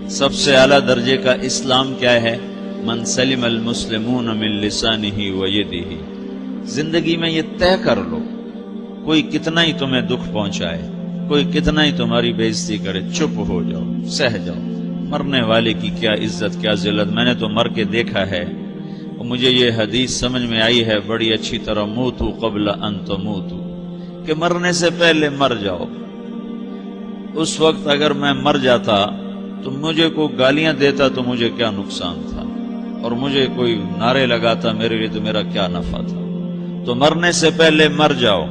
سب سے اعلیٰ درجے کا اسلام کیا ہے؟ من سلم المسلمون من لسانہ و یدہ۔ زندگی میں یہ طے کر لو، کوئی کتنا ہی تمہیں دکھ پہنچائے، کوئی کتنا ہی تمہاری بےعزتی کرے، چپ ہو جاؤ، سہ جاؤ۔ مرنے والے کی کیا عزت، کیا ذلت، میں نے تو مر کے دیکھا ہے، اور مجھے یہ حدیث سمجھ میں آئی ہے بڑی اچھی طرح، موتوا قبل ان تموتوا، کہ مرنے سے پہلے مر جاؤ۔ اس وقت اگر میں مر جاتا تو مجھے کوئی گالیاں دیتا تو مجھے کیا نقصان تھا، اور مجھے کوئی نعرے لگاتا میرے لیے تو میرا کیا نفع تھا۔ تو مرنے سے پہلے مر جاؤ،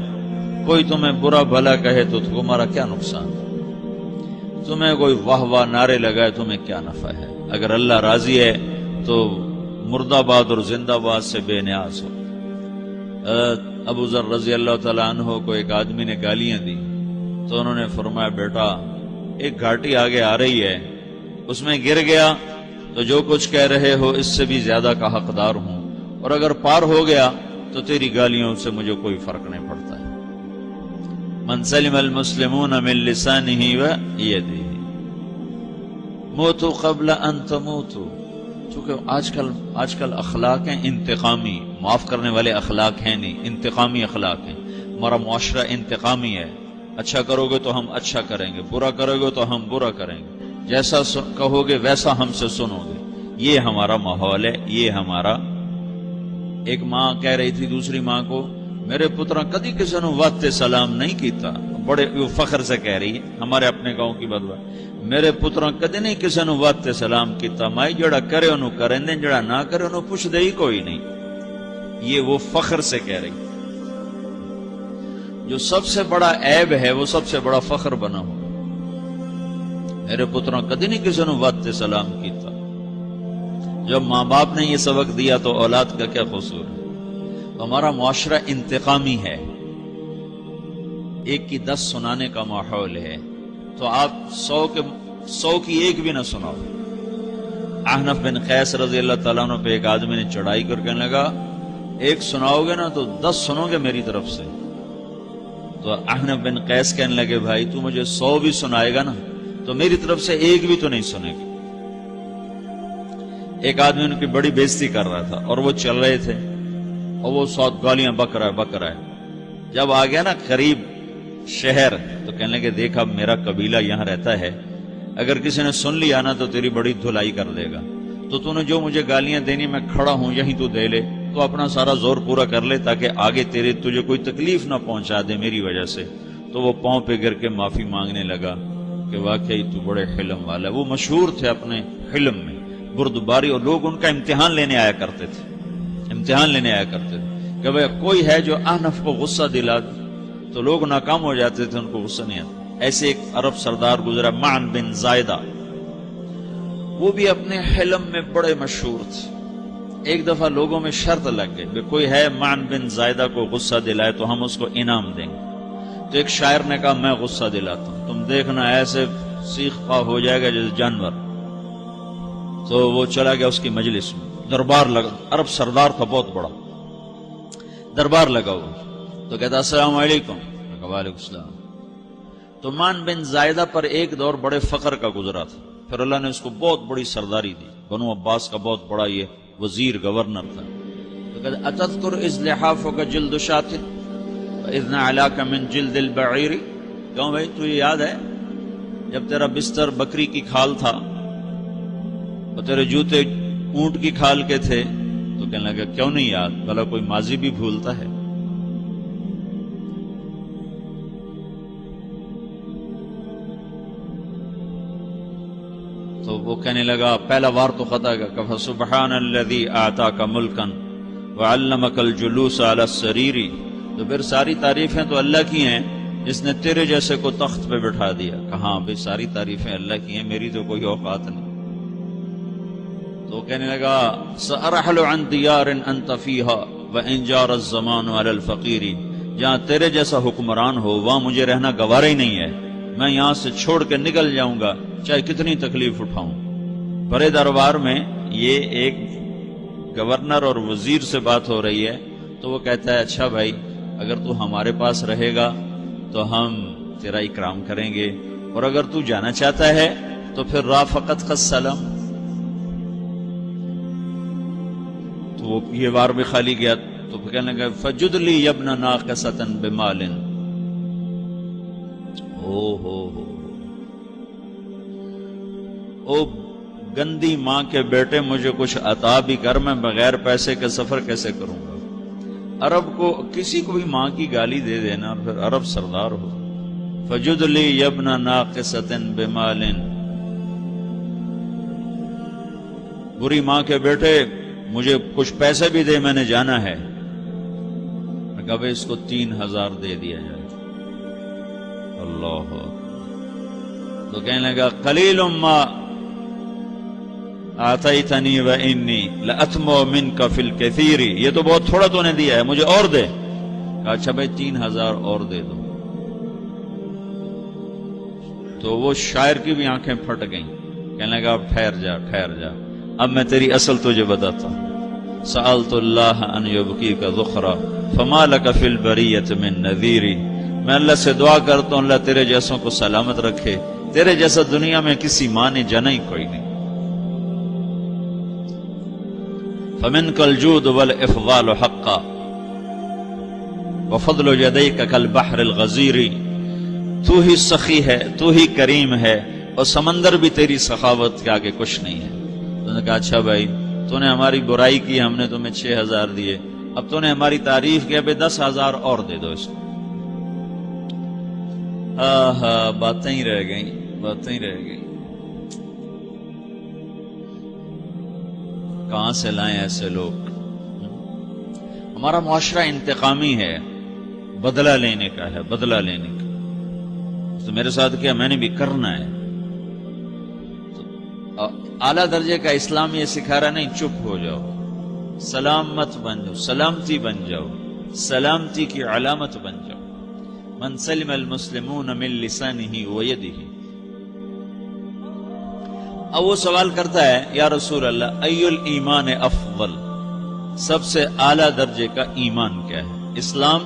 کوئی تمہیں برا بھلا کہے تو تمہارا کیا نقصان ہے، تمہیں کوئی واہ واہ نعرے لگائے تمہیں کیا نفع ہے۔ اگر اللہ راضی ہے تو مردہ آباد اور زندہ آباد سے بے نیاز ہو۔ ابو ذر رضی اللہ تعالیٰ عنہ کو ایک آدمی نے گالیاں دی تو انہوں نے فرمایا، بیٹا ایک گھاٹی آگے آ رہی ہے، اس میں گر گیا تو جو کچھ کہہ رہے ہو اس سے بھی زیادہ کا حقدار ہوں، اور اگر پار ہو گیا تو تیری گالیوں سے مجھے کوئی فرق نہیں پڑتا ہے۔ من سلم المسلمون من لسانہ و یدہ موتوا قبل ان تموتوا۔ چونکہ آج کل اخلاق ہیں انتقامی، معاف کرنے والے اخلاق ہیں نہیں، انتقامی اخلاق ہیں۔ ہمارا معاشرہ انتقامی ہے، اچھا کرو گے تو ہم اچھا کریں گے، برا کرو گے تو ہم برا کریں گے، جیسا کہو گے ویسا ہم سے سنو گے۔ یہ ہمارا ماحول ہے، یہ ہمارا۔ ایک ماں کہہ رہی تھی دوسری ماں کو، میرے پترا کدی کسی نے واسطے سلام نہیں کیتا، بڑے فخر سے کہہ رہی ہے، ہمارے اپنے گاؤں کی بدوا، میرے پترا کدی نہیں کسی نے واسطے سلام کیتا، مائی جڑا کرے انہوں کریں دیں، جڑا نہ کرے انہوں پوچھ دے ہی کوئی نہیں۔ یہ وہ فخر سے کہہ رہی۔ جو سب سے بڑا عیب ہے وہ سب سے بڑا فخر بنا ہو۔ میرے پتروں کدی نہیں کسی نے واسطے سلام کیتا۔ جب ماں باپ نے یہ سبق دیا تو اولاد کا کیا قصور ہے؟ ہمارا معاشرہ انتقامی ہے، ایک کی 10 سنانے کا ماحول ہے، تو آپ 100 کی ایک بھی نہ سناؤ۔ احنف بن قیس رضی اللہ تعالیٰ عنہ پہ ایک آدمی نے چڑھائی کر کہنے لگا، ایک سناؤ گے نا تو 10 سنو گے میری طرف سے۔ تو احنف بن قیس کہنے لگے، بھائی تو مجھے 100 بھی سنائے گا نا تو میری طرف سے ایک بھی تو نہیں سنے گی۔ ایک آدمی ان کی بڑی بےزتی کر رہا تھا اور وہ چل رہے تھے اور وہ 100 گالیاں بک رہا ہے۔ جب آ گیا نا قریب شہر تو کہنے لگے، دیکھا میرا قبیلہ یہاں رہتا ہے، اگر کسی نے سن لیا نا تو تیری بڑی دھلائی کر دے گا، تو نے جو مجھے گالیاں دینی میں کھڑا ہوں یہیں تو دے لے، تو اپنا سارا زور پورا کر لے تاکہ آگے تجھے کوئی تکلیف نہ پہنچا دے میری وجہ سے۔ تو وہ پاؤں پہ گر کے معافی مانگنے لگا کہ واقعی تو بڑے حلم والا ہے۔ وہ مشہور تھے اپنے حلم میں، بردباری، اور لوگ ان کا امتحان لینے آیا کرتے تھے، کہ بھئی کوئی ہے جو احنف کو غصہ دلا دے، تو لوگ ناکام ہو جاتے تھے، ان کو غصہ نہیں آتا۔ ایسے ایک عرب سردار گزرا، معن بن زائدہ، وہ بھی اپنے حلم میں بڑے مشہور تھے۔ ایک دفعہ لوگوں میں شرط لگ گئی کہ کوئی ہے معن بن زائدہ کو غصہ دلائے تو ہم اس کو انعام دیں گے۔ تو ایک شاعر نے کہا، میں غصہ دلاتا ہوں، تم دیکھنا ایسے سیخ پا ہو جائے گا جیسے جانور۔ تو وہ چلا گیا اس کی مجلس میں، دربار لگا، عرب سردار تھا بہت بڑا، دربار لگا ہوا، تو کہتا السلام علیکم، وعلیکم السلام۔ تو معن بن زائدہ پر ایک دور بڑے فقر کا گزرا تھا، پھر اللہ نے اس کو بہت بڑی سرداری دی، بنو عباس کا بہت بڑا یہ وزیر گورنر تھا۔ تو کہتا اتذکر اذ لحافک جلد شاۃ واذ نعلاک من جلد البعیر، کیوں بھائی تو یہ یاد ہے جب تیرا بستر بکری کی کھال تھا اور تیرے جوتے اونٹ کی کھال کے تھے؟ تو کہنے لگا کیوں نہیں یاد، بھلا کوئی ماضی بھی بھولتا ہے؟ تو وہ کہنے لگا، پہلا وار تو خطا کا، فسبحان الذی اعطاک ملکا وعلمک الجلوس علی السریر۔ تو پھر ساری تعریفیں تو اللہ کی ہیں جس نے تیرے جیسے کو تخت پہ بٹھا دیا۔ کہاں بھئی ساری تعریفیں اللہ کی ہیں، میری تو کوئی اوقات نہیں۔ تو کہنے لگا، سأرحل عن دیار انت فیہا وان جار الزمان علی الفقیر، جہاں تیرے جیسا حکمران ہو وہاں مجھے رہنا گوارا ہی نہیں ہے، میں یہاں سے چھوڑ کے نکل جاؤں گا چاہے کتنی تکلیف اٹھاؤں۔ بڑے دربار میں یہ ایک گورنر اور وزیر سے بات ہو رہی ہے، تو وہ کہتا ہے، اچھا بھائی اگر تو ہمارے پاس رہے گا تو ہم تیرا اکرام کریں گے، اور اگر تو جانا چاہتا ہے تو پھر رافقت کا سلام. تو وہ یہ بار بھی خالی گیا تو پھر کہنے لگا فجد لی یبن ناقصۃ بمال. او گندی ماں کے بیٹے، مجھے کچھ عطا بھی کر، میں بغیر پیسے کے سفر کیسے کروں گا. عرب کو کسی کو بھی ماں کی گالی دے دینا پھر عرب سردار ہو. فجد لی یبن ناقصۃ بمال. بری ماں کے بیٹے مجھے کچھ پیسے بھی دے، میں نے جانا ہے. میں کہا بھائی اس کو 3000 دے دیا جائے. اللہ. تو کہنے لگا قلیل ما آتیتنی و انی لأطمع منک فی الکثیر. یہ تو بہت تھوڑا تو نے دیا ہے، مجھے اور دے. کہا اچھا بھائی 3000 اور دے دو. تو وہ شاعر کی بھی آنکھیں پھٹ گئیں. کہنے لگا اب ٹھہر جا ٹھہر جا، اب میں تیری اصل تجھے بتاتا ہوں. سألت اللہ ان یبقیک ذخرا فما لک فی البریۃ من نذیر. میں اللہ سے دعا کرتا ہوں اللہ تیرے جیسوں کو سلامت رکھے، تیرے جیسا دنیا میں کسی ماں نے جنا ہی کوئی نہیں. فمنک الجود والافضال حقا وفضل یدیک کالبحر الغزیر. تو ہی سخی ہے، تو ہی کریم ہے، اور سمندر بھی تیری سخاوت کے آگے کچھ نہیں ہے. تو نے کہا اچھا بھائی تو نے ہماری برائی کی، ہم نے تمہیں 6000 دیے، اب تو نے ہماری تعریف کی، اب 10,000 اور دے دو اس کو. باتیں ہی رہ گئیں، باتیں ہی رہ گئیں. کہاں سے لائیں ایسے لوگ؟ ہمارا معاشرہ انتقامی ہے، بدلہ لینے کا ہے، بدلہ لینے کا. تو میرے ساتھ کیا میں نے بھی کرنا ہے. اعلیٰ درجے کا اسلام یہ سکھا رہا نہیں چپ ہو جاؤ، سلامت بن جاؤ، سلامتی بن جاؤ، سلامتی کی علامت بن جاؤ. من سلم المسلمون من لسانہ ویدہ. اب وہ سوال کرتا ہے یا رسول اللہ ای الایمان افضل، سب سے اعلیٰ درجے کا ایمان کیا ہے؟ اسلام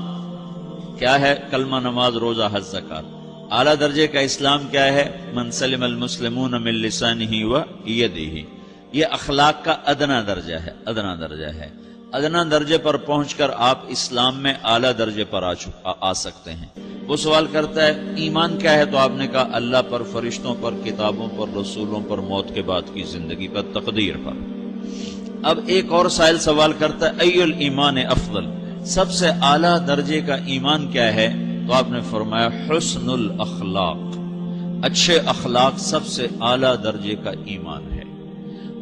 کیا ہے؟ کلمہ، نماز، روزہ، حج، زکات. اعلیٰ درجے کا اسلام کیا ہے؟ من سلم المسلمون من لسانہ و یدہ. یہ اخلاق کا ادنا درجہ ہے، ادنا درجہ ہے. ادنا درجے پر پہنچ کر آپ اسلام میں اعلیٰ درجے پر آ سکتے ہیں. وہ سوال کرتا ہے ایمان کیا ہے؟ تو آپ نے کہا اللہ پر، فرشتوں پر، کتابوں پر، رسولوں پر، موت کے بعد کی زندگی پر، تقدیر پر. اب ایک اور سائل سوال کرتا ہے ای الایمان افضل، سب سے اعلیٰ درجے کا ایمان کیا ہے؟ تو آپ نے فرمایا حسن الاخلاق، اچھے اخلاق سب سے اعلیٰ درجے کا ایمان ہے.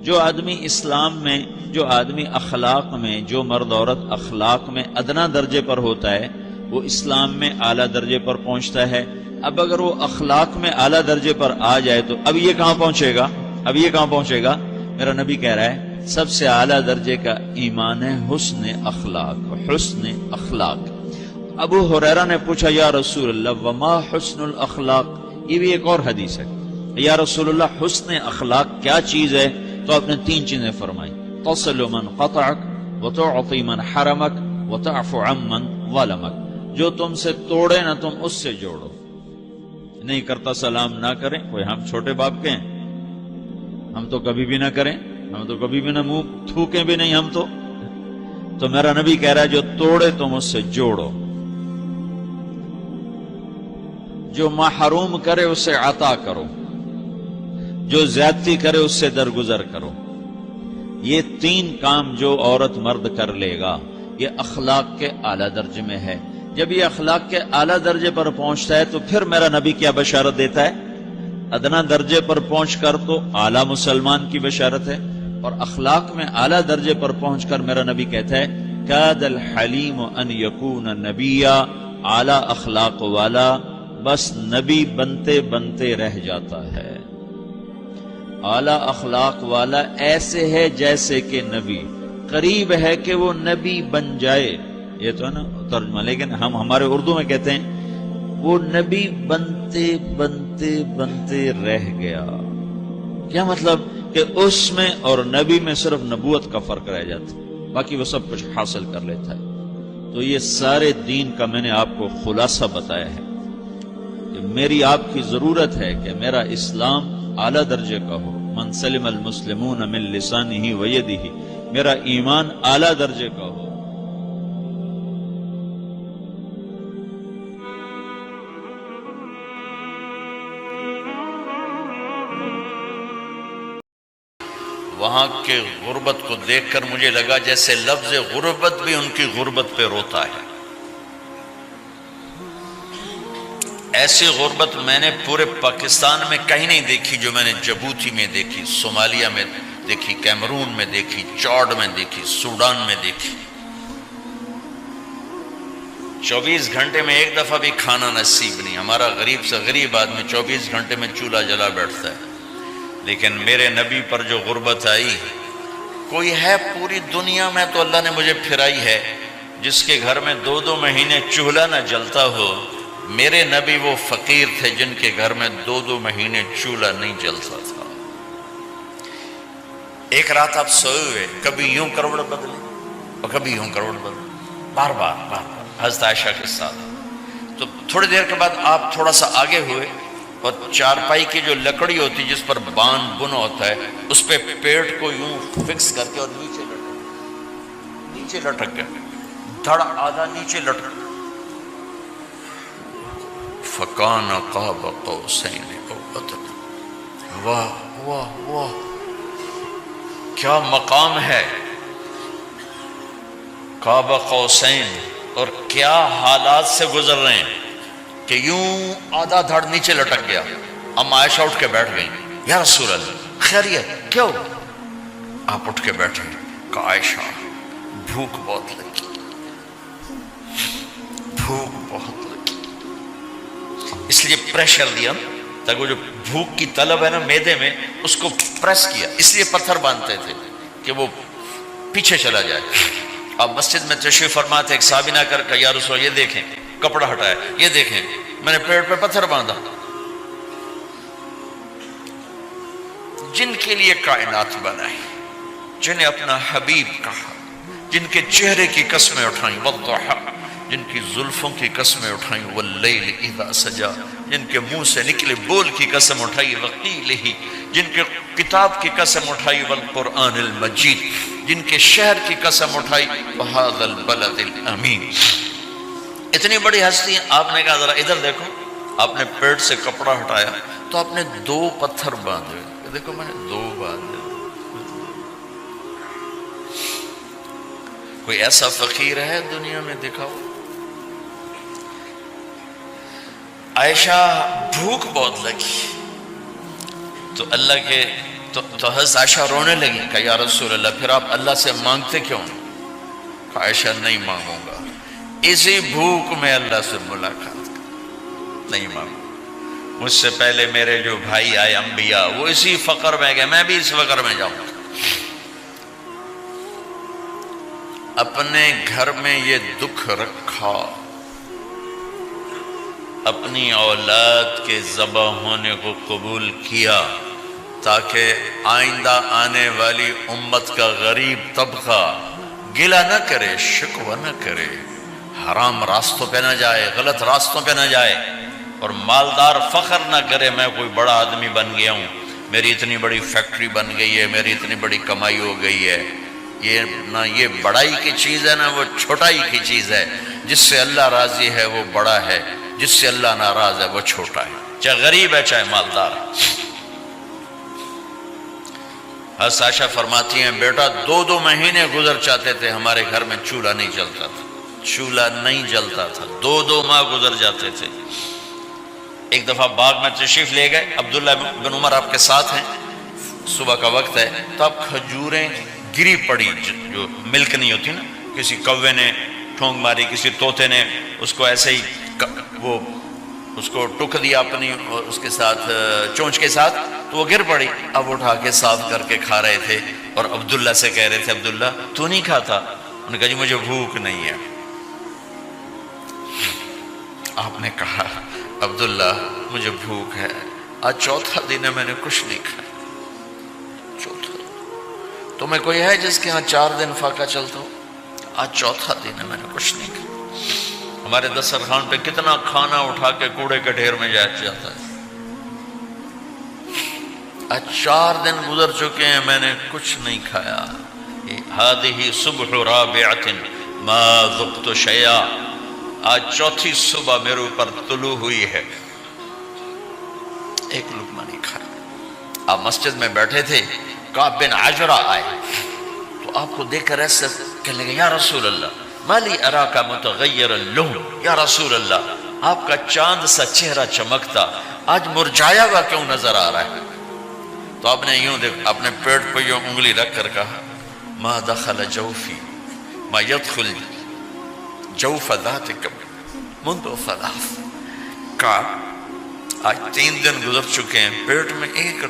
جو آدمی اسلام میں، جو آدمی اخلاق میں، جو مرد عورت اخلاق میں ادنا درجے پر ہوتا ہے وہ اسلام میں اعلیٰ درجے پر پہنچتا ہے. اب اگر وہ اخلاق میں اعلیٰ درجے پر آ جائے تو اب یہ کہاں پہنچے گا؟ اب یہ کہاں پہنچے گا؟ میرا نبی کہہ رہا ہے سب سے اعلیٰ درجے کا ایمان ہے حسن اخلاق، حسن اخلاق. ابو ہریرہ نے پوچھا یا رسول اللہ وما حسن الاخلاق؟ یہ بھی ایک اور حدیث ہے. یا رسول اللہ حسن اخلاق کیا چیز ہے؟ تو آپ نے 3 چیزیں فرمائی، تصل من قطعک وتعطی من حرمک وتعفو عمن ظلمک. جو تم سے توڑے نہ تم اس سے جوڑو. نہیں کرتا سلام نہ کریں، کوئی ہم چھوٹے باپ کے ہیں؟ ہم تو کبھی بھی نہ کریں، ہم تو کبھی بھی نہ منہ تھوکیں بھی نہیں ہم تو میرا نبی کہہ رہا ہے جو توڑے تم اس سے جوڑو. جو محروم کرے اسے عطا کرو، جو زیادتی کرے اس سے درگزر کرو. یہ 3 کام جو عورت مرد کر لے گا یہ اخلاق کے اعلیٰ درجے میں ہے. جب یہ اخلاق کے اعلیٰ درجے پر پہنچتا ہے تو پھر میرا نبی کیا بشارت دیتا ہے؟ ادنا درجے پر پہنچ کر تو اعلیٰ مسلمان کی بشارت ہے، اور اخلاق میں اعلیٰ درجے پر پہنچ کر میرا نبی کہتا ہے کاد الحلیم ان یکون نبیا. اعلیٰ اخلاق والا بس نبی بنتے بنتے رہ جاتا ہے. اعلیٰ اخلاق والا ایسے ہے جیسے کہ نبی، قریب ہے کہ وہ نبی بن جائے. یہ تو ہے نا ترجمہ، لیکن ہم ہمارے اردو میں کہتے ہیں وہ نبی بنتے بنتے بنتے رہ گیا. کیا مطلب؟ کہ اس میں اور نبی میں صرف نبوت کا فرق رہ جاتا، باقی وہ سب کچھ حاصل کر لیتا ہے. تو یہ سارے دین کا میں نے آپ کو خلاصہ بتایا ہے. کہ میری آپ کی ضرورت ہے کہ میرا اسلام اعلیٰ درجے کا ہو. من سلم المسلمون من لسانہ و یدہ، میرا ایمان اعلیٰ درجے کا ہو. وہاں کے غربت کو دیکھ کر مجھے لگا جیسے لفظ غربت بھی ان کی غربت پہ روتا ہے. ایسی غربت میں نے پورے پاکستان میں کہیں نہیں دیکھی جو میں نے جبوتی میں دیکھی، صومالیہ میں دیکھی، کیمرون میں دیکھی، چاڈ میں دیکھی، سوڈان میں دیکھی. 24 گھنٹے میں ایک دفعہ بھی کھانا نصیب نہیں. ہمارا غریب سے غریب آدمی 24 گھنٹے میں چولہا جلا بیٹھتا ہے. لیکن میرے نبی پر جو غربت آئی، کوئی ہے پوری دنیا میں تو اللہ نے مجھے پھرائی ہے جس کے گھر میں 2 مہینے چولہا نہ جلتا ہو. میرے نبی وہ فقیر تھے جن کے گھر میں 2 مہینے چولہا نہیں جلتا تھا. ایک رات آپ سوئے ہوئے، کبھی یوں کروڑ بدلے اور کبھی یوں کروڑ بدلے، بار بار حضرت عائشہ کے ساتھ. تو تھوڑی دیر کے بعد آپ تھوڑا سا آگے ہوئے اور چارپائی کی جو لکڑی ہوتی جس پر بان بنا ہوتا ہے اس پہ پیٹ کو یوں فکس کر کے اور نیچے لٹک گئے، دھڑ آدھا نیچے لٹک. فکان قاب قوسین او ادنی. واہ واہ واہ، کیا مقام ہے قاب قوسین، اور کیا حالات سے گزر رہے ہیں کہ یوں آدھا دھڑ نیچے لٹک گیا. ام عائشہ اٹھ کے بیٹھ گئی، یا رسول اللہ خیریت کیوں؟ آپ اٹھ کے بیٹھے کہ عائشہ بھوک بہت لگی، بھوک بہت لگی. اس لیے پریشر دیا تاکہ وہ جو بھوک کی طلب ہے نا میدے میں اس کو پریس کیا. اس لیے پتھر باندھتے تھے کہ وہ پیچھے چلا جائے. اب مسجد میں تشریف فرما تھے، ایک صحابی نہ کر کہ یا رسول یہ دیکھیں، کپڑا ہٹایا، یہ دیکھیں میں نے پیٹ پہ پتھر باندھا. جن کے لیے کائنات بنائی، جنہیں اپنا حبیب کہا، جن کے چہرے کی قسمیں اٹھائیں، والضحی، جن کی زلفوں کی قسمیں اٹھائیں، واللیل اذا سجا، جن کے منہ سے نکلے بول کی قسم اٹھائی، وقیلہ، جن کے کتاب کی قسم اٹھائی، والقرآن المجید، جن کے شہر کی قسم اٹھائی، وہذا البلد الامین. اتنی بڑی ہستی ہیں. آپ نے کہا ذرا ادھر دیکھو. آپ نے پیٹ سے کپڑا ہٹایا تو آپ نے 2 پتھر باندھے. دیکھو میں نے 2 باندھے. کوئی ایسا فقیر ہے دنیا میں؟ دکھاؤ. عائشہ بھوک بہت لگی تو اللہ کے تو حضرت عائشہ رونے لگی کہ یا رسول اللہ پھر آپ اللہ سے مانگتے کیوں؟ کہ عائشہ نہیں مانگوں گا، اسی بھوک میں اللہ سے ملاقات نہیں مانگوں. مجھ سے پہلے میرے جو بھائی آئے انبیاء وہ اسی فقر میں گئے، میں بھی اس فقر میں جاؤں گا. اپنے گھر میں یہ دکھ رکھا، اپنی اولاد کے ذبح ہونے کو قبول کیا تاکہ آئندہ آنے والی امت کا غریب طبقہ گلہ نہ کرے، شکوہ نہ کرے، حرام راستوں پہ نہ جائے، غلط راستوں پہ نہ جائے، اور مالدار فخر نہ کرے میں کوئی بڑا آدمی بن گیا ہوں، میری اتنی بڑی فیکٹری بن گئی ہے، میری اتنی بڑی کمائی ہو گئی ہے. یہ نہ یہ بڑائی کی چیز ہے نہ وہ چھوٹائی کی چیز ہے. جس سے اللہ راضی ہے وہ بڑا ہے، جس سے اللہ ناراض ہے وہ چھوٹا ہے، چاہے غریب ہے چاہے مالدار ہے. حضرت عائشہ فرماتی ہیں بیٹا 2 مہینے گزر جاتے تھے ہمارے گھر میں چولہا نہیں جلتا تھا، چولہا نہیں جلتا تھا، 2 ماہ گزر جاتے تھے. ایک دفعہ باغ میں تشریف لے گئے، عبداللہ بن عمر آپ کے ساتھ ہیں، صبح کا وقت ہے تو اب کھجوریں گری پڑی جو ملک نہیں ہوتی نا، کسی کوے نے ٹھونگ ماری، کسی طوطے نے اس کو ایسے ہی وہ اس کو ٹک دیا اپنی اس کے ساتھ چونچ کے ساتھ تو وہ گر پڑی. اب اٹھا کے صاف کر کے کھا رہے تھے اور عبداللہ سے کہہ رہے تھے عبداللہ تو نہیں کھاتا؟ انہوں نے کہا جی مجھے بھوک نہیں ہے. آپ نے کہا عبداللہ مجھے بھوک ہے، آج 4تھا دن ہے میں نے کچھ نہیں کھایا. 4تھا تمہیں کوئی ہے جس کے ہاں 4 دن فاقہ چلتا ہو؟ آج 4تھا دن ہے میں نے کچھ نہیں کھایا. ہمارے دسترخوان پہ کتنا کھانا اٹھا کے کوڑے کے ڈھیر میں جاتا ہے. آج 4 دن گزر چکے ہیں میں نے کچھ نہیں کھایا. هذه صبح رابعة ما ذقت شيئا. آج 4تھی صبح میرے اوپر طلوع ہوئی ہے، ایک لقمہ نہیں کھایا. آپ مسجد میں بیٹھے تھے، کعب بن عجرہ آئے تو آپ کو دیکھ کر ایسے کہنے لگے یا رسول اللہ مالی اراک متغیر اللون. یا رسول اللہ آپ کا چاند سا چہرہ چمکتا آج مرجھایا ہوا کیوں نظر آ رہا ہے؟ تو آپ نے یوں اپنے پیٹ پہ یوں انگلی رکھ کر کہا ما دخل جوفی ما يدخل جوف ذاتک منذ 3. کہا آج 3 دن گزر چکے ہیں، پیٹ میں ایک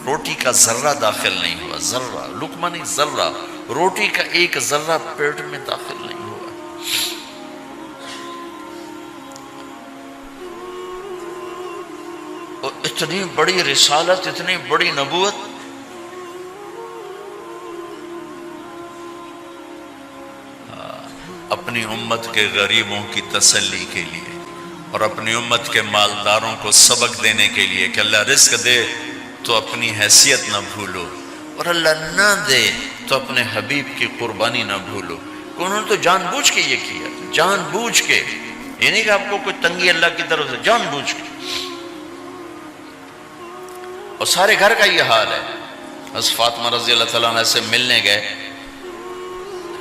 روٹی کا ذرہ داخل نہیں ہوا. ذرہ، لقمہ نہیں، ذرہ، روٹی کا ایک ذرہ پیٹ میں داخل نہیں ہوا. اور اتنی بڑی رسالت، اتنی بڑی نبوت. اپنی امت کے غریبوں کی تسلی کے لیے اور اپنی امت کے مالداروں کو سبق دینے کے لیے کہ اللہ رزق دے تو اپنی حیثیت نہ بھولو، اور اللہ نہ دے تو اپنے حبیب کی قربانی نہ بھولو. انہوں نے تو جان بوجھ کے یہ کیا، جان بوجھ کے. یہ نہیں کہ آپ کو کوئی تنگی اللہ کی طرف سے، جان بوجھ کے. اور سارے گھر کا یہ حال ہے. حضرت فاطمہ رضی اللہ تعالیٰ عنہ سے ملنے گئے،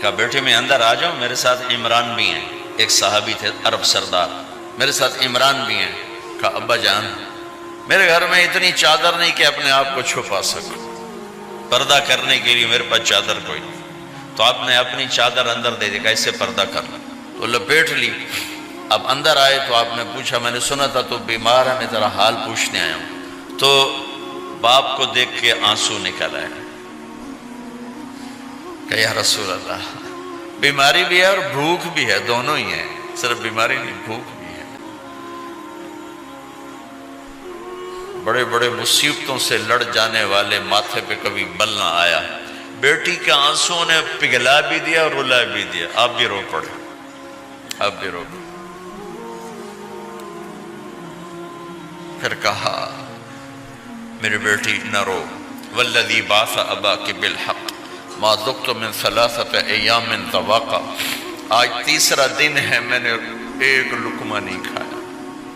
کہا بیٹے میں اندر آ جاؤں، میرے ساتھ عمران بھی ہیں. ایک صحابی تھے عرب سردار، میرے ساتھ عمران بھی ہیں. کہا ابا جان میرے گھر میں اتنی چادر نہیں کہ اپنے آپ کو چھپا سکوں، پردہ کرنے کے لیے میرے پاس چادر کوئی نہیں. تو آپ نے اپنی چادر اندر دے دی، کہا اس سے پردہ کر لو. تو لپیٹ لی. اب اندر آئے تو آپ نے پوچھا میں نے سنا تھا تو بیمار ہے، میں تیرا حال پوچھنے آیا ہوں. تو باپ کو دیکھ کے آنسو نکل آئے کہ یا رسول اللہ بیماری بھی ہے اور بھوک بھی ہے، دونوں ہی ہیں، صرف بیماری نہیں بھوک بھی ہے. بڑے بڑے مصیبتوں سے لڑ جانے والے ماتھے پہ کبھی بل نہ آیا. بیٹی کے آنسوں نے پگھلا بھی دیا اور رلا بھی دیا. آپ بھی رو پڑے، آپ بھی رو پڑے. پھر کہا میری بیٹی نہ رو، والذی بعث اباک بالحق ما ذقت من 3 ایام طواقا. آج 3 دن ہے میں نے ایک لقمہ نہیں کھایا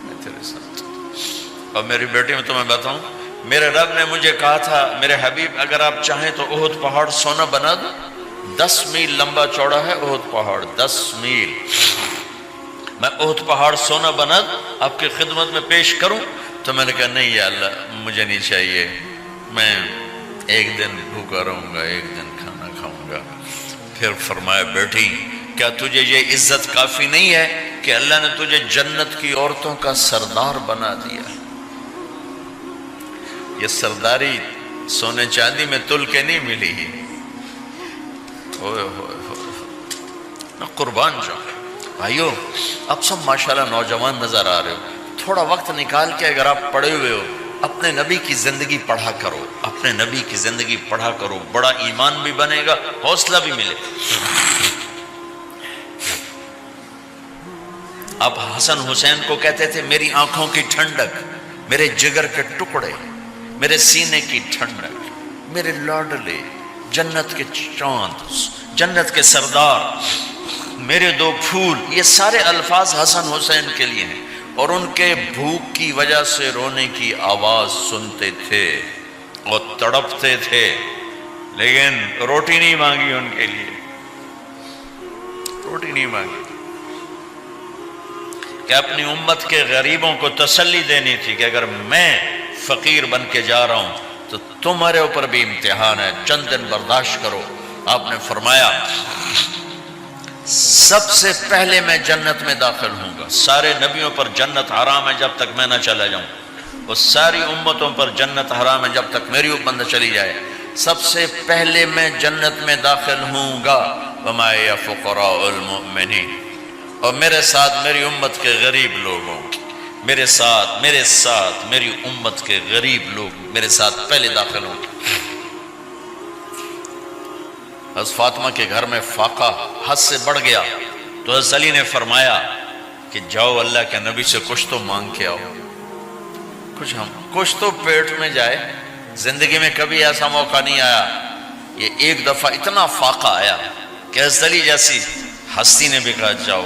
میں تیرے ساتھ. اور میری بیٹی میں تمہیں بتاؤں، میرے رب نے مجھے کہا تھا میرے حبیب اگر آپ چاہیں تو احد پہاڑ سونا بنا دو. 10 میل لمبا چوڑا ہے احد پہاڑ، 10 میل. میں احد پہاڑ سونا بنا دوں آپ کی خدمت میں پیش کروں؟ تو میں نے کہا نہیں یا اللہ مجھے نہیں چاہیے، میں ایک دن بھوکا رہوں گا، ایک دن کھانا کھاؤں گا. پھر فرمایا بیٹی کیا تجھے یہ عزت کافی نہیں ہے کہ اللہ نے تجھے جنت کی عورتوں کا سردار بنا دیا؟ یہ سرداری سونے چاندی میں تل کے نہیں ملی ہی. ہوئے ہوئے ہوئے قربان جاؤ. بھائیو آپ سب ماشاءاللہ نوجوان نظر آ رہے ہو، تھوڑا وقت نکال کے اگر آپ پڑھے ہوئے ہو اپنے نبی کی زندگی پڑھا کرو، اپنے نبی کی زندگی پڑھا کرو. بڑا ایمان بھی بنے گا، حوصلہ بھی ملے. آپ حسن حسین کو کہتے تھے میری آنکھوں کی ٹھنڈک، میرے جگر کے ٹکڑے، میرے سینے کی ٹھنڈک، میرے لاڈلے، جنت کے چاند، جنت کے سردار، میرے 2 پھول. یہ سارے الفاظ حسن حسین کے لیے ہیں. اور ان کے بھوک کی وجہ سے رونے کی آواز سنتے تھے اور تڑپتے تھے، لیکن روٹی نہیں مانگی ان کے لیے، روٹی نہیں مانگی. کہ اپنی امت کے غریبوں کو تسلی دینی تھی کہ اگر میں فقیر بن کے جا رہا ہوں تو تمہارے اوپر بھی امتحان ہے، چند دن برداشت کرو. آپ نے فرمایا سب سے پہلے میں جنت میں داخل ہوں گا. سارے نبیوں پر جنت حرام ہے جب تک میں نہ چلا جاؤں، اور ساری امتوں پر جنت حرام ہے جب تک میری امت نہ چلی جائے. سب سے پہلے میں جنت میں داخل ہوں گا. وما یا فقراء المؤمنین، اور میرے ساتھ میری امت کے غریب لوگوں، میرے ساتھ میری امت کے غریب لوگ میرے ساتھ پہلے داخل ہوں گے. حضرت فاطمہ کے گھر میں فاقہ حد سے بڑھ گیا تو حضرت علی نے فرمایا کہ جاؤ اللہ کے نبی سے کچھ تو مانگ کے آؤ، کچھ تو پیٹ میں جائے۔ زندگی میں کبھی ایسا موقع نہیں آیا، یہ ایک دفعہ اتنا فاقہ آیا کہ حضرت علی جیسی ہستی نے بھی کہا جاؤ۔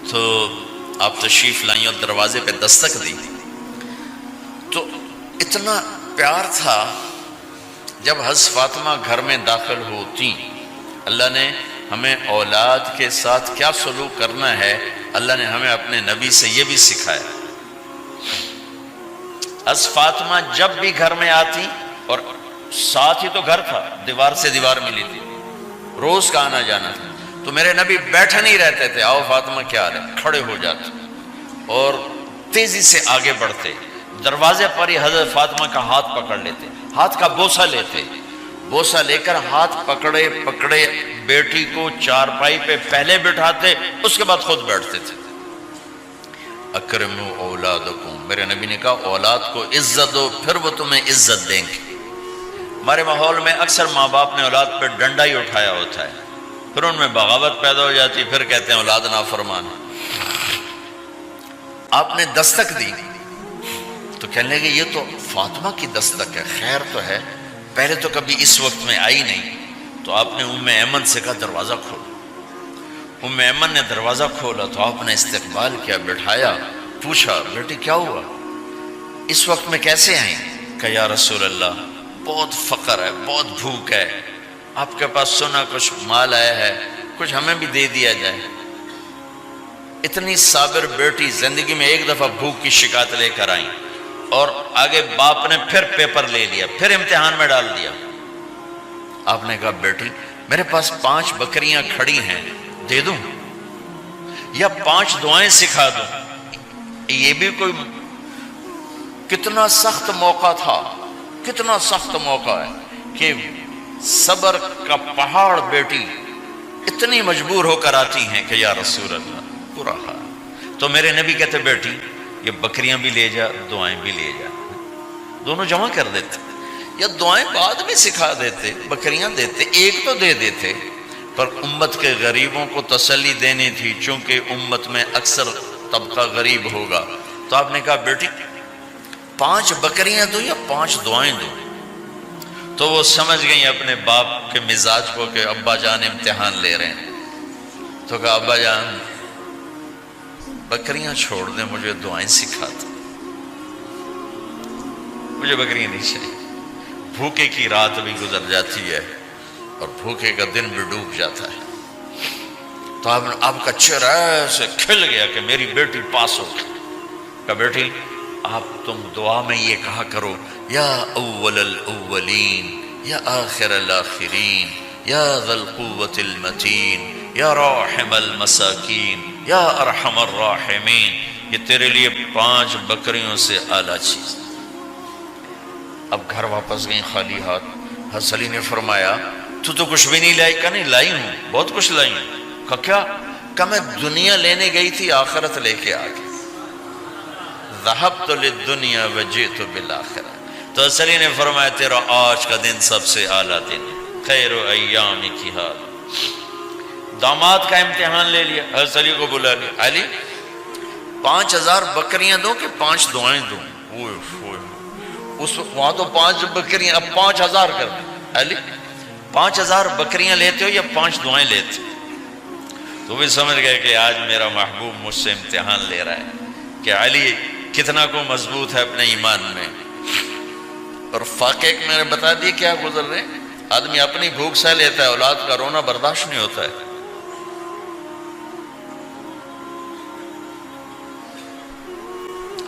تو آپ تشریف لائیں اور دروازے پہ دستک دی تو اتنا پیار تھا۔ جب حضرت فاطمہ گھر میں داخل ہوتی، اللہ نے ہمیں اولاد کے ساتھ کیا سلوک کرنا ہے، اللہ نے ہمیں اپنے نبی سے یہ بھی سکھایا۔ حضرت فاطمہ جب بھی گھر میں آتی، اور ساتھ ہی تو گھر تھا، دیوار سے دیوار ملی تھی، روز کا آنا جانا تھا، تو میرے نبی بیٹھے نہیں رہتے تھے، آؤ فاطمہ کیا حال ہے، کھڑے ہو جاتے اور تیزی سے آگے بڑھتے، دروازے پر ہی حضرت فاطمہ کا ہاتھ پکڑ لیتے، ہاتھ کا بوسہ لیتے، بوسہ لے کر ہاتھ پکڑے پکڑے بیٹی کو چارپائی پہ پہلے بٹھاتے، اس کے بعد خود بیٹھتے تھے۔ اکرموا اولادکم، میرے نبی نے کہا اولاد کو عزت دو، پھر وہ تمہیں عزت دیں گے۔ ہمارے ماحول میں اکثر ماں باپ نے اولاد پہ ڈنڈا ہی اٹھایا ہوتا ہے، پھر ان میں بغاوت پیدا ہو جاتی، پھر کہتے ہیں اولاد نافرمان۔ آپ نے دستک دی تو کہنے لگے یہ تو فاطمہ کی دستک ہے، خیر تو ہے، پہلے تو کبھی اس وقت میں آئی نہیں۔ تو آپ نے ام ایمن سے کہا دروازہ کھولو۔ ام ایمن نے دروازہ کھولا تو آپ نے استقبال کیا، بٹھایا، پوچھا بیٹی کیا ہوا، اس وقت میں کیسے آئیں؟ کہ یا رسول اللہ بہت فقر ہے، بہت بھوک ہے، آپ کے پاس سنا کچھ مال آیا ہے، کچھ ہمیں بھی دے دیا جائے۔ اتنی صابر بیٹی زندگی میں ایک دفعہ بھوک کی شکایت لے کر آئیں، اور آگے باپ نے پھر پیپر لے لیا، پھر امتحان میں ڈال دیا۔ آپ نے کہا بیٹی میرے پاس 5 بکریاں کھڑی ہیں، دے دوں یا 5 دعائیں سکھا دوں؟ یہ بھی کوئی کتنا سخت موقع تھا، کتنا سخت موقع ہے کہ صبر کا پہاڑ بیٹی اتنی مجبور ہو کر آتی ہیں کہ یا رسول اللہ برا حال۔ تو میرے نبی کہتے بیٹی یہ بکریاں بھی لے جا، دعائیں بھی لے جا، دونوں جمع کر دیتے، یا دعائیں بعد میں سکھا دیتے، بکریاں دیتے، ایک تو دے دیتے، پر امت کے غریبوں کو تسلی دینی تھی، چونکہ امت میں اکثر طبقہ غریب ہوگا۔ تو آپ نے کہا بیٹی 5 بکریاں دوں یا 5 دعائیں دوں؟ تو وہ سمجھ گئیں اپنے باپ کے مزاج کو کہ ابا جان امتحان لے رہے ہیں۔ تو کہا ابا جان بکریاں چھوڑ دیں، مجھے دعائیں سکھا دیں، مجھے بکریاں نہیں چاہیے۔ بھوکے کی رات بھی گزر جاتی ہے اور بھوکے کا دن بھی ڈوب جاتا ہے۔ تو آپ کا چہرہ ایسے کھل گیا کہ میری بیٹی پاس ہو گئی۔ کہا بیٹی آپ تم دعا میں یہ کہا کرو یا اول الاولین یا آخر الاخرین یا ذا القوة المتین یا راحم المساکین یا ارحم الراحمین، یہ تیرے لیے 5 بکریوں سے اعلیٰ چیز۔ اب گھر واپس گئیں خالی ہاتھ۔ حضرت علی نے فرمایا تو کچھ بھی نہیں لائی؟ کہا نہیں لائی ہوں، بہت کچھ لائی ہوں۔ کہا کیا؟ کہا میں دنیا لینے گئی تھی، آخرت لے کے آ گئی۔ ذہبت للدنیا وجئت بالآخرہ۔ تو حضرت علی نے فرمایا تیرا آج کا دن سب سے اعلیٰ دن، خیر ایام کی حال۔ داماد کا امتحان لے لیا، حضرت علی کو بلا لیا، علی 5000 بکریاں دوں کہ 5 دعائیں دوں؟ اس وہاں تو 5 بکریاں، اب 5000 کر دیں۔ علی 5000 بکریاں لیتے ہو یا 5 دعائیں لیتے؟ تو بھی سمجھ گئے کہ آج میرا محبوب مجھ سے امتحان لے رہا ہے کہ علی کتنا کو مضبوط ہے اپنے ایمان میں۔ اور فاقے میں نے بتا دی کیا گزر رہے، آدمی اپنی بھوک سہ لیتا ہے، اولاد کا رونا برداشت نہیں ہوتا ہے۔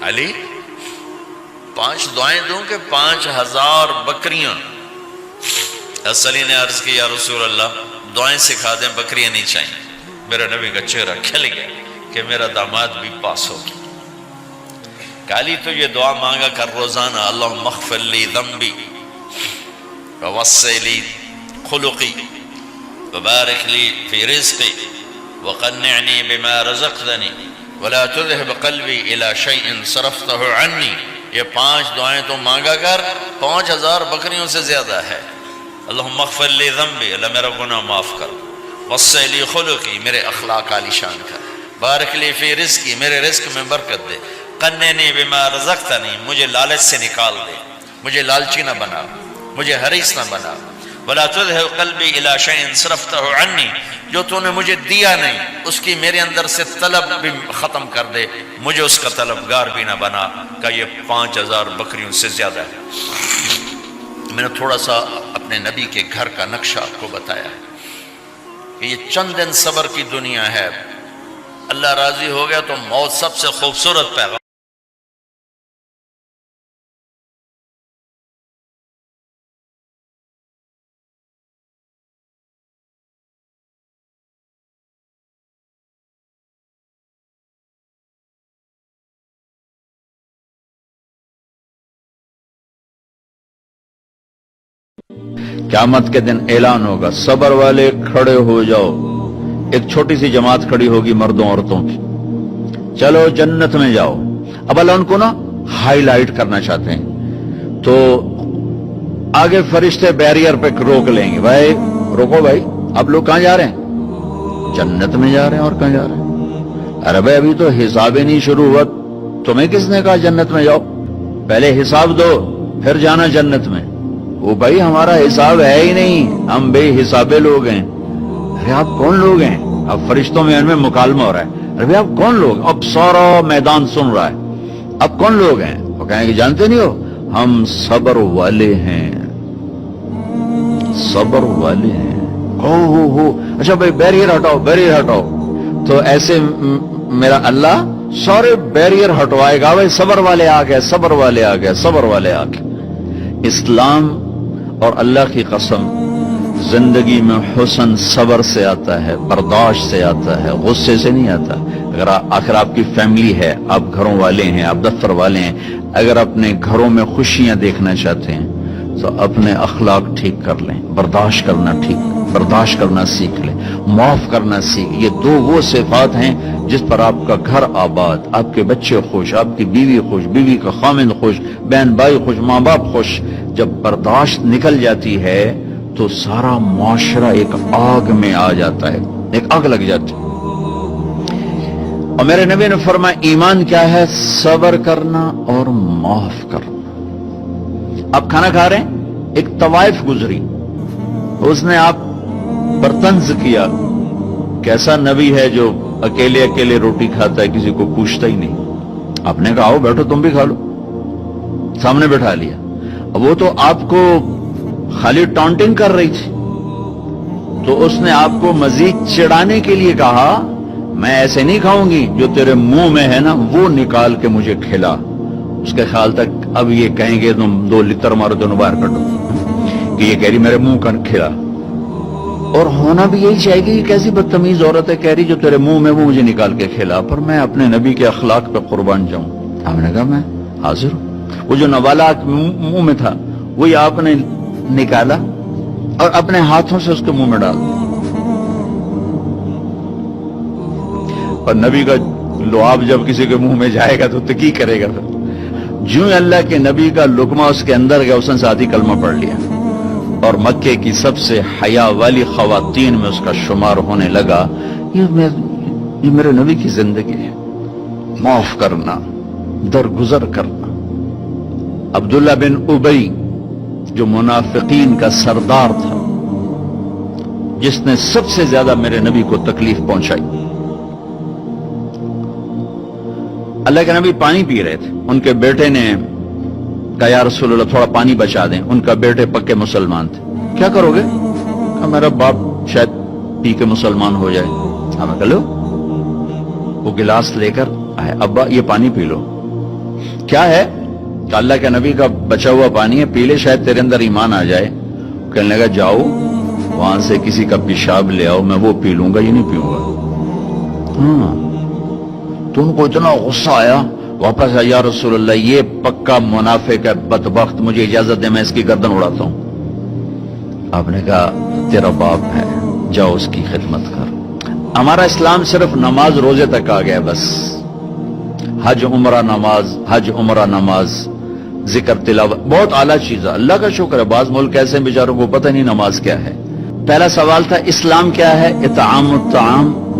علی 5 دعائیں دوں کہ 5000 بکریاں؟ حضرت علی نے عرض کی یا رسول اللہ دعائیں سکھا دیں، بکریاں نہیں چاہیے۔ میرا نبی کا چہرہ کھل گیا کہ میرا داماد بھی پاس ہو گیا۔ علی تو یہ دعا مانگا کر روزانہ، اللہم اغفر لی ذنبی ووسع لی خلقی وبارک لی فی رزقی وقنعنی بما رزقتنی ولا تذهب قلبی الی شیء صرفته عنی۔ یہ 5 دعائیں تو مانگا کر، 5000 بکریوں سے زیادہ ہے۔ اللہم اغفر لی ذنبی، اللہ میرا گناہ معاف کر، وسع لی خلقی، میرے اخلاق عالی شان کر، بارک لی فی رزقی، میرے رزق میں برکت دے، قننی بما رزقتنی، مجھے لالچ سے نکال دے، مجھے لالچی نہ بنا، مجھے حریص نہ بنا، ولا تذهب قلبی الی شیء صرفته عنی، جو تو نے مجھے دیا نہیں اس کی میرے اندر سے طلب بھی ختم کر دے، مجھے اس کا طلبگار بھی نہ بنا کہ یہ 5000 بکریوں سے زیادہ ہے۔ میں نے تھوڑا سا اپنے نبی کے گھر کا نقشہ آپ کو بتایا کہ یہ چند دن صبر کی دنیا ہے، اللہ راضی ہو گیا تو موت سب سے خوبصورت پیغام۔ قیامت کے دن اعلان ہوگا، صبر والے کھڑے ہو جاؤ، ایک چھوٹی سی جماعت کھڑی ہوگی مردوں عورتوں کی، چلو جنت میں جاؤ۔ اب اللہ ان کو نا ہائی لائٹ کرنا چاہتے ہیں، تو آگے فرشتے بیریئر پہ روک لیں گے، بھائی روکو، بھائی آپ لوگ کہاں جا رہے ہیں؟ جنت میں جا رہے ہیں، اور کہاں جا رہے ہیں؟ ارے بھائی ابھی تو حساب ہی نہیں شروع ہوا، تمہیں کس نے کہا جنت میں جاؤ؟ پہلے حساب دو پھر جانا جنت میں۔ وہ بھائی ہمارا حساب ہے ہی نہیں، ہم بے حسابے لوگ ہیں۔ ارے آپ کون لوگ ہیں؟ اب فرشتوں میں ان میں مکالمہ ہو رہا ہے، ارے آپ کون لوگ؟ اب سارا میدان سن رہا ہے، اب کون لوگ ہیں؟ وہ کہیں کہ جانتے نہیں ہو، ہم صبر والے ہیں، صبر والے ہیں۔ ہو اچھا بھائی بیریئر ہٹاؤ، بیریئر ہٹاؤ۔ تو ایسے میرا اللہ سارے بیریئر ہٹوائے گا، بھائی صبر والے آ گئے، صبر والے آ گئے، صبر والے آ گئے۔ اسلام اور اللہ کی قسم زندگی میں حسن صبر سے آتا ہے، برداشت سے آتا ہے، غصے سے نہیں آتا۔ اگر آخر آپ کی فیملی ہے، آپ گھروں والے ہیں، آپ دفتر والے ہیں، اگر اپنے گھروں میں خوشیاں دیکھنا چاہتے ہیں تو اپنے اخلاق ٹھیک کر لیں، برداشت کرنا سیکھ لیں، معاف کرنا سیکھ۔ یہ دو وہ صفات ہیں جس پر آپ کا گھر آباد، آپ کے بچے خوش، آپ کی بیوی خوش، بیوی کا خامند خوش، بہن بھائی خوش، ماں باپ خوش۔ جب برداشت نکل جاتی ہے تو سارا معاشرہ ایک آگ میں آ جاتا ہے، ایک آگ لگ جاتی ہے۔ اور میرے نبی نے فرمایا ایمان کیا ہے؟ صبر کرنا اور معاف کرنا۔ آپ کھانا کھا رہے ہیں، ایک طوائف گزری، اس نے آپ پر طنز کیا، کیسا نبی ہے جو اکیلے اکیلے روٹی کھاتا ہے، کسی کو پوچھتا ہی نہیں۔ آپ نے کہا آؤ بیٹھو تم بھی کھا لو، سامنے بٹھا لیا۔ اب وہ تو آپ کو خالی ٹانٹنگ کر رہی تھی، تو اس نے آپ کو مزید چڑھانے کے لیے کہا میں ایسے نہیں کھاؤں گی، جو تیرے منہ میں ہے نا وہ نکال کے مجھے کھلا۔ اس کے خیال تک اب یہ کہیں گے تم 2 لتر مارو دونوں باہر کٹو، کہ یہ کہہ رہی میرے منہ کا کھلا۔ اور ہونا بھی یہی چاہیے کہ یہ کیسی بدتمیز عورت ہے، کہہ رہی جو تیرے منہ میں وہ مجھے نکال کے کھلا، پر میں اپنے نبی کے اخلاق پہ قربان جاؤں۔ ہم نے کہا میں حاضر ہوں۔ وہ جو نوالا منہ میں تھا وہی آپ نے نکالا اور اپنے ہاتھوں سے اس کے منہ میں ڈال دیا۔ اور نبی کا لعاب جب کسی کے منہ میں جائے گا تو کی کرے گا؟ جو اللہ کے نبی کا لقمہ اس کے اندر گیا، اس نے ساتھ ہی کلمہ پڑھ لیا، اور مکے کی سب سے حیا والی خواتین میں اس کا شمار ہونے لگا۔ یہ میرے نبی کی زندگی ہے، معاف کرنا، درگزر کرنا۔ عبداللہ بن ابی جو منافقین کا سردار تھا، جس نے سب سے زیادہ میرے نبی کو تکلیف پہنچائی، اللہ کے نبی پانی پی رہے تھے، ان کے بیٹے نے کہا یا رسول اللہ تھوڑا پانی بچا دیں۔ ان کا بیٹے پکے مسلمان تھے، کیا کرو گے؟ کہا میرا باپ شاید پی کے مسلمان ہو جائے۔ ہمیں کہا لو، وہ گلاس لے کر آئے، ابا یہ پانی پی لو۔ کیا ہے؟ کہ اللہ کے نبی کا بچا ہوا پانی ہے، پی لے شاید تیرے اندر ایمان آ جائے۔ کہنے لگا جاؤ وہاں سے کسی کا پیشاب لے آؤ، میں وہ پی لوں گا، یہ نہیں پیوں گا۔ ہاں تو ان کو اتنا غصہ آیا، واپس آیا یا رسول اللہ یہ پکا منافق ہے، بدبخت، مجھے اجازت دے میں اس کی گردن اڑاتا ہوں۔ آپ نے کہا تیرا باپ ہے، جاؤ اس کی خدمت کر۔ ہمارا اسلام صرف نماز روزے تک آ گیا، بس حج عمرہ نماز، حج عمرہ نماز، ذکر تلاوت بہت اعلیٰ چیز ہے، اللہ کا شکر ہے۔ بعض ملک ایسے بیچاروں کو پتہ نہیں نماز کیا ہے۔ پہلا سوال تھا اسلام کیا ہے؟ اطعام الطعام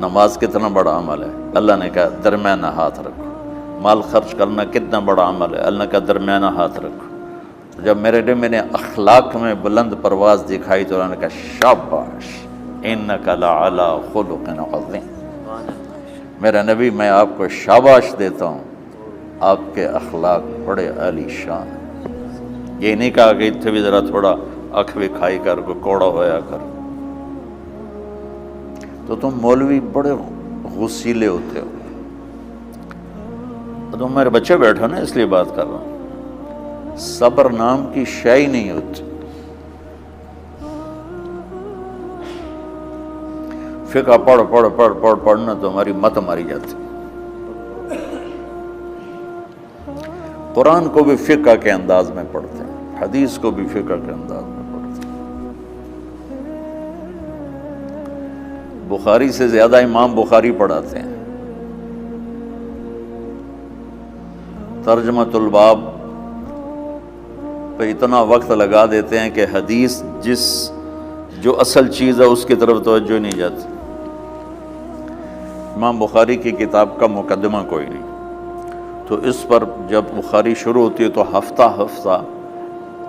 نماز کتنا بڑا عمل ہے، اللہ نے کہا درمیانہ ہاتھ رکھو۔ مال خرچ کرنا کتنا بڑا عمل ہے، اللہ نے کہا درمیانہ ہاتھ رکھو۔ جب میرے نبی نے اخلاق میں بلند پرواز دکھائی تو انہوں نے کہا شاباش انک لعلی خلق عظیم۔ میرا نبی میں آپ کو شاباش دیتا ہوں، آپ کے اخلاق بڑے عالی شان ہیں۔ یہ نہیں کہا کہ اتنے بھی ذرا تھوڑا اکھ بھی کھائی کر کو کوڑا ہویا کر۔ تو تم مولوی بڑے غصیلے ہوتے ہو، تم میرے بچے بیٹھو نا اس لیے بات کر رہا ہوں۔ صبر نام کی شے ہی نہیں ہوتی۔ فقہ پڑھنا تو ہماری مت ماری جاتی۔ قرآن کو بھی فقہ کے انداز میں پڑھتے ہیں، حدیث کو بھی فقہ کے انداز میں پڑھتے ہیں۔ بخاری سے زیادہ امام بخاری پڑھاتے ہیں۔ ترجمۃ الباب پہ اتنا وقت لگا دیتے ہیں کہ حدیث جو اصل چیز ہے اس کی طرف توجہ نہیں جاتی۔ امام بخاری کی کتاب کا مقدمہ کوئی نہیں، تو اس پر جب بخاری شروع ہوتی ہے تو ہفتہ ہفتہ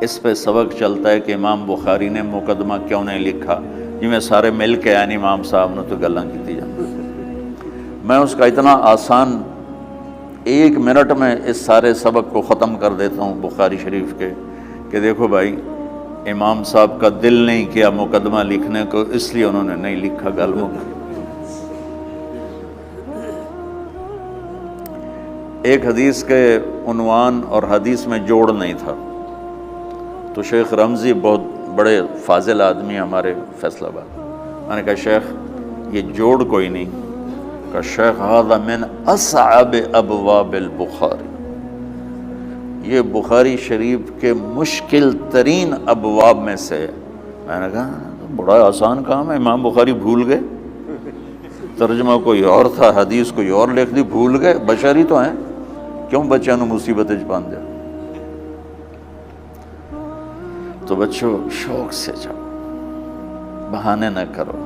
اس پہ سبق چلتا ہے کہ امام بخاری نے مقدمہ کیوں نہیں لکھا، جی میں سارے مل کے یعنی امام صاحب نے تو گلاں کی جاتی۔ میں اس کا اتنا آسان 1 منٹ میں اس سارے سبق کو ختم کر دیتا ہوں بخاری شریف کے، کہ دیکھو بھائی امام صاحب کا دل نہیں کیا مقدمہ لکھنے کو، اس لیے انہوں نے نہیں لکھا۔ گل ہو گئی۔ ایک حدیث کے عنوان اور حدیث میں جوڑ نہیں تھا، تو شیخ رمزی بہت بڑے فاضل آدمی ہمارے فیصل آباد، میں نے کہا شیخ یہ جوڑ کوئی نہیں، کہ شیخ ھذا من اصعب ابواب البخاری، یہ بخاری شریف کے مشکل ترین ابواب میں سے۔ میں نے کہا بڑا آسان کام ہے، امام بخاری بھول گئے، ترجمہ کوئی اور تھا، حدیث کوئی اور لکھ دی، بھول گئے، بشری تو ہیں، کیوں بچوں نے مصیبت پان دیا۔ تو بچوں شوق سے جاؤ، بہانے نہ کرو،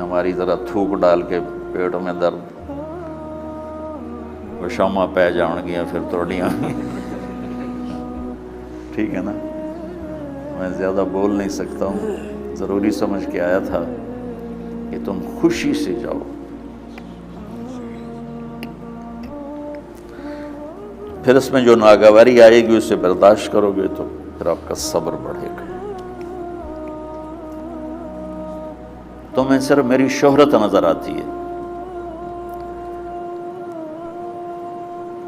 ہماری ذرا تھوک ڈال کے پیٹوں میں درد وہ شامہ پہ جان گیا پھر توڑیاں، ٹھیک ہے نا۔ میں زیادہ بول نہیں سکتا ہوں، ضروری سمجھ کے آیا تھا کہ تم خوشی سے جاؤ۔ پھر اس میں جو ناگواری آئے گی اسے برداشت کرو گے تو پھر آپ کا صبر بڑھے گا۔ تمہیں صرف میری شہرت نظر آتی ہے،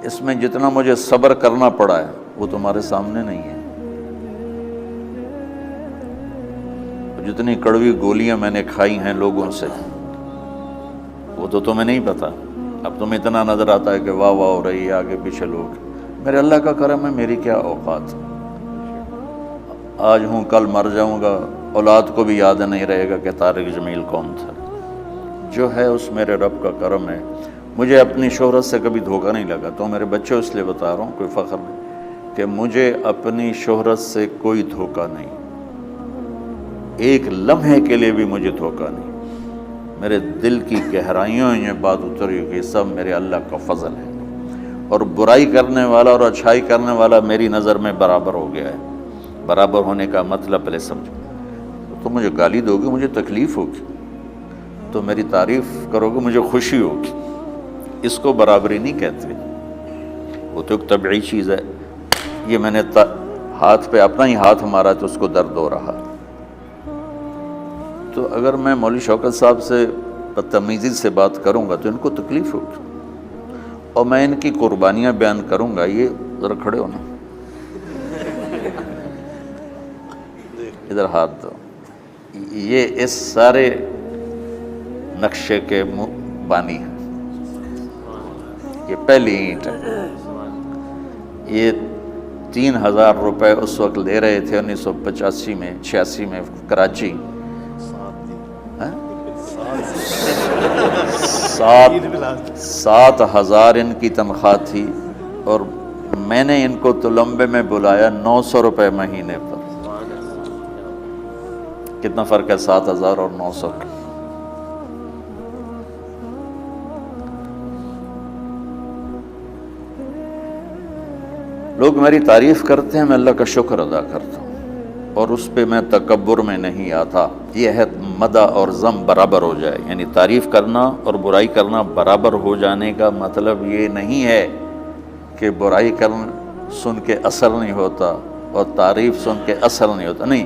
اس میں جتنا مجھے صبر کرنا پڑا ہے وہ تمہارے سامنے نہیں ہے۔ جتنی کڑوی گولیاں میں نے کھائی ہیں لوگوں سے وہ تو تمہیں نہیں پتا۔ اب تمہیں اتنا نظر آتا ہے کہ واہ واہ ہو رہی ہے آگے پیچھے لوگ، میرے اللہ کا کرم ہے، میری کیا اوقات، آج ہوں کل مر جاؤں گا، اولاد کو بھی یاد نہیں رہے گا کہ طارق جمیل کون تھا۔ جو ہے اس میرے رب کا کرم ہے، مجھے اپنی شہرت سے کبھی دھوکہ نہیں لگا۔ تو میرے بچوں اس لیے بتا رہا ہوں، کوئی فخر نہیں، کہ مجھے اپنی شہرت سے کوئی دھوکہ نہیں، ایک لمحے کے لیے بھی مجھے دھوکہ نہیں۔ میرے دل کی گہرائیوں یہ بات اتری کہ سب میرے اللہ کا فضل ہے، اور برائی کرنے والا اور اچھائی کرنے والا میری نظر میں برابر ہو گیا ہے۔ برابر ہونے کا مطلب پہلے سمجھو، تو مجھے گالی دو گے مجھے تکلیف ہوگی، تو میری تعریف کرو گے مجھے خوشی ہوگی، اس کو برابری نہیں کہتے، وہ تو ایک طبعی چیز ہے۔ یہ میں نے ہاتھ پہ اپنا ہی ہاتھ مارا تو اس کو درد ہو رہا۔ تو اگر میں مولوی شوکت صاحب سے بدتمیزی سے بات کروں گا تو ان کو تکلیف ہوگی، اور میں ان کی قربانیاں بیان کروں گا۔ یہ ذرا کھڑے ہونا، ادھر ہاتھ دو، یہ اس سارے نقشے کے بانی ہیں، یہ پہلی اینٹ ہے۔ یہ 3000 روپے اس وقت لے رہے تھے 1985 میں 86 میں کراچی، 7,000 ان کی تنخواہ تھی، اور میں نے ان کو تلمبے میں بلایا 900 روپے مہینے پر۔ کتنا فرق ہے 7,000 اور 900 کا؟ لوگ میری تعریف کرتے ہیں، میں اللہ کا شکر ادا کرتا ہوں، اور اس پہ میں تکبر میں نہیں آتا۔ یہ ہے مدح اور ذم برابر ہو جائے، یعنی تعریف کرنا اور برائی کرنا برابر ہو جانے کا مطلب یہ نہیں ہے کہ برائی کرنا سن کے اثر نہیں ہوتا اور تعریف سن کے اثر نہیں ہوتا، نہیں،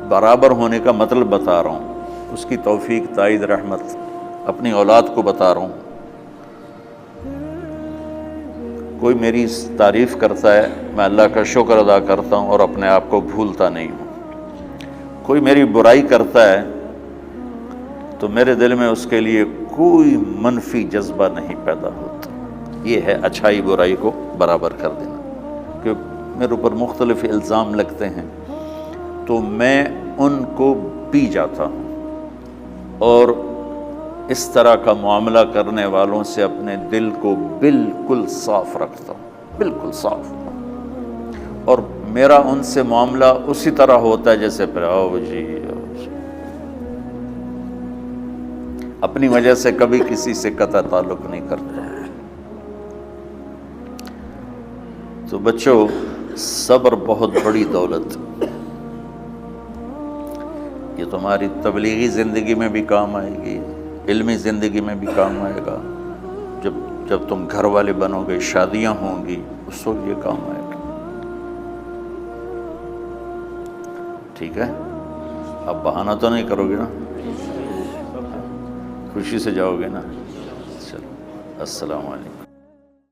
برابر ہونے کا مطلب بتا رہا ہوں، اس کی توفیق، تائید، رحمت اپنی اولاد کو بتا رہا ہوں۔ کوئی میری تعریف کرتا ہے، میں اللہ کا شکر ادا کرتا ہوں اور اپنے آپ کو بھولتا نہیں ہوں۔ کوئی میری برائی کرتا ہے تو میرے دل میں اس کے لیے کوئی منفی جذبہ نہیں پیدا ہوتا۔ یہ ہے اچھائی برائی کو برابر کر دینا۔ کہ میرے اوپر مختلف الزام لگتے ہیں تو میں ان کو پی جاتا ہوں اور اس طرح کا معاملہ کرنے والوں سے اپنے دل کو بالکل صاف رکھتا ہوں، بالکل صاف، اور میرا ان سے معاملہ اسی طرح ہوتا ہے جیسے پھر آؤ جی، اپنی وجہ سے کبھی کسی سے قطع تعلق نہیں کرتا۔ تو بچوں، صبر بہت بڑی دولت، یہ تمہاری تبلیغی زندگی میں بھی کام آئے گی، علمی زندگی میں بھی کام آئے گا، جب تم گھر والے بنو گے، شادیاں ہوں گی، اس وقت یہ کام آئے گا۔ ٹھیک ہے؟ اب بہانہ تو نہیں کرو گے نا، خوشی سے جاؤ گے نا؟ چلو، السلام علیکم۔